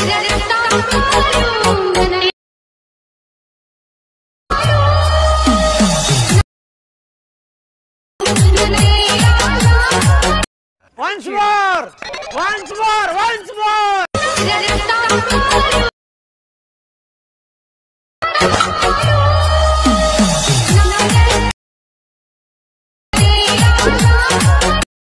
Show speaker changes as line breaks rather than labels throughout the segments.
Once more! Once more! Once more!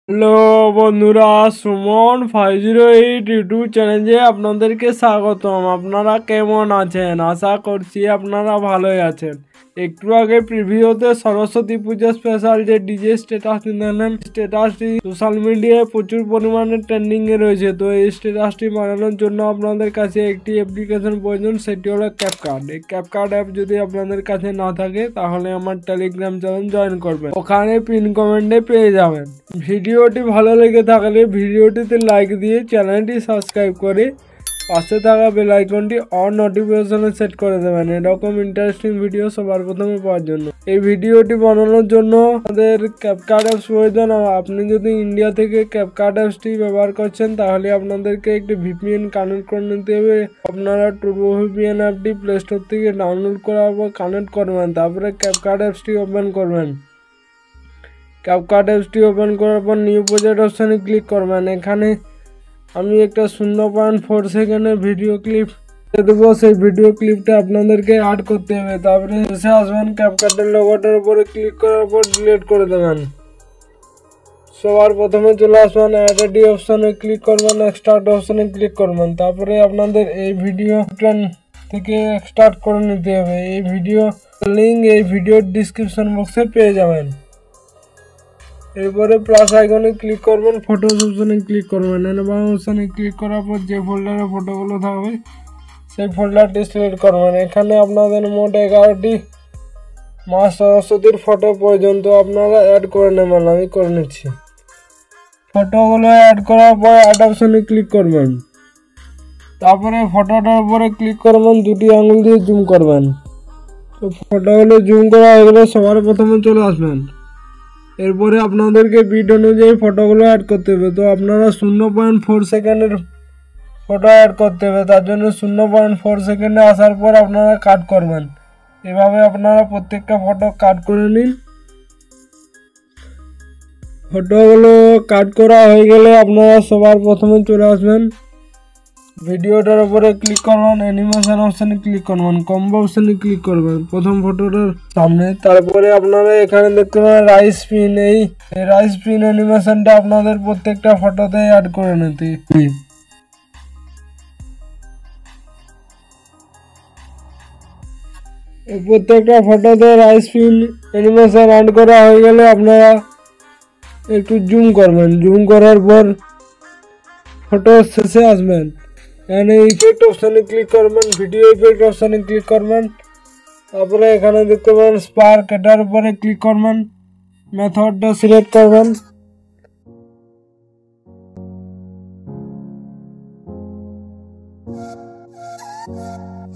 Hello বন্ধুরা, Suman 508 YouTube চ্যানেলে আপনাদেরকে স্বাগতম। আপনারা কেমন আছেন? আশা করছি আপনারা ভালোই আছেন। একটু আগে প্রিভিউতে সরস্বতী পূজা স্পেশাল যে ডিজে স্ট্যাটাসটি দেখলেন, স্ট্যাটাসটি সোশ্যাল মিডিয়ায় প্রচুর পরিমাণে ট্রেন্ডিংয়ে রয়েছে। তো এই স্ট্যাটাসটি বানানোর জন্য আপনাদের কাছে একটি অ্যাপ্লিকেশন প্রয়োজন, সেটি হলো ক্যাপকাট। এই ক্যাপকাট অ্যাপ যদি আপনাদের কাছে না থাকে তাহলে আমার টেলিগ্রাম চ্যানেল জয়েন করবেন, ওখানে পিন কমেন্টে পেয়ে যাবেন। ভিডিওটি ভালো লেগে থাকলে ভিডিওটিতে লাইক দিয়ে চ্যানেলটি সাবস্ক্রাইব করে পাশে থাকা বেল আইকনটি অন নোটিফিকেশনে সেট করে দেবেন, এরকম ইন্টারেস্টিং ভিডিও সবার প্রথমে পাওয়ার জন্য। এই ভিডিওটি বানানোর জন্য আমাদের ক্যাপকাট অ্যাপস প্রয়োজন। আপনি যদি ইন্ডিয়া থেকে ক্যাপকাট অ্যাপসটি ব্যবহার করছেন তাহলে আপনাদেরকে একটি ভিপিএন কানেক্ট করে নিতে হবে। আপনারা টুরবো ভিপিএন অ্যাপটি প্লে স্টোর থেকে ডাউনলোড করার পর কানেক্ট করবেন, তারপরে ক্যাপকাট অ্যাপসটি ওপেন করবেন। ক্যাপকাট অ্যাপসটি ওপেন করার পর নিউ প্রজেক্ট অপশানে ক্লিক করবেন। এখানে আমি একটা 0.4 সেকেন্ডের ভিডিও ক্লিপ দেবো, সেই ভিডিও ক্লিপটা আপনাদেরকে অ্যাড করতে হবে। তারপরে এসে আসবেন, ক্যাপকাটের লোগোটার উপরে ক্লিক করার পর ডিলিট করে দেবেন। সবার প্রথমে চলে আসবেন, অ্যাড অপশানে ক্লিক করবেন, এক্সট্রাক্ট অপশানে ক্লিক করবেন। তারপরে আপনাদের এই ভিডিও থেকে এক্সট্রাক্ট করে নিতে হবে। এই ভিডিও লিঙ্ক এই ভিডিওর ডিসক্রিপশন বক্সে পেয়ে যাবেন। এরপরে প্লাস আইকনে ক্লিক করবেন, ফটোস অপশানে ক্লিক করবেন। অ্যালবাম অপশানে ক্লিক করার পর যে ফোল্ডারে ফটোগুলো থাকবে সেই ফোল্ডারটি সিলেক্ট করবেন। এখানে আপনাদের মোট 11টি মা সরস্বতীর ফটো প্রয়োজন, তো আপনারা অ্যাড করে নেবেন। আমি করে নিচ্ছি। ফটোগুলো অ্যাড করার পর অ্যাড অপশানে ক্লিক করবেন। তারপরে ফটোটার উপরে ক্লিক করবেন, দুটি আঙুল দিয়ে জুম করবেন। তো ফটোগুলো জুম করা হয়ে গেলে সবার প্রথমে চলে আসবেন। এরপরে আপনাদেরকে বিট অনুযায়ী ফটোগুলো অ্যাড করতে হবে। তো আপনারা 0.4 সেকেন্ডের ফটো অ্যাড করতে হবে, তার জন্য 0.4 সেকেন্ডে আসার পর আপনারা কাট করবেন। এভাবে আপনারা প্রত্যেকটা ফটো কাট করে নিন। ফটোগুলো কাট করা হয়ে গেলে আপনারা সবার প্রথমে চলে আসবেন, ভিডিওটার উপরে ক্লিক করবেন, অ্যানিমেশন অপশানে ক্লিক করবেন, কম্বো অপশানে ক্লিক করবেন প্রথম ফটোটার সামনে। তারপরে আপনারা এখানে দেখতে পাবেন রাইস পিন। এই রাইস পিন অ্যানিমেশনটা আপনাদের প্রত্যেকটা ফটোতে অ্যাড করে নিতে। এই প্রত্যেকটা ফটোতে রাইস পিন অ্যানিমেশন অ্যাড করা হয়ে গেলে আপনারা একটু জুম করবেন। জুম করার পর ফটো শেষে আসবেন, এখানে ইফেক্ট অপশানে ক্লিক করবেন, ভিডিও ইফেক্ট অপশানে ক্লিক করবেন। তারপরে এখানে দেখতে পাবেন স্পার্ক, এটার উপরে ক্লিক করবেন, মেথডটা সিলেক্ট করবেন।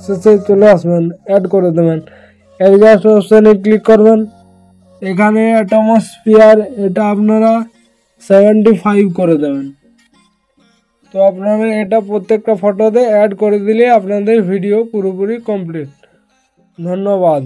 শেষে চলে আসবেন, অ্যাড করে দেবেন। অ্যাডজাস্ট অপশানে ক্লিক করবেন। এখানে অ্যাটমসফিয়ার এটা আপনারা 75 করে দেবেন। তো আপনারা এটা প্রত্যেকটা ফটোতে অ্যাড করে দিলে আপনাদের ভিডিও পুরোপুরি কমপ্লিট। ধন্যবাদ।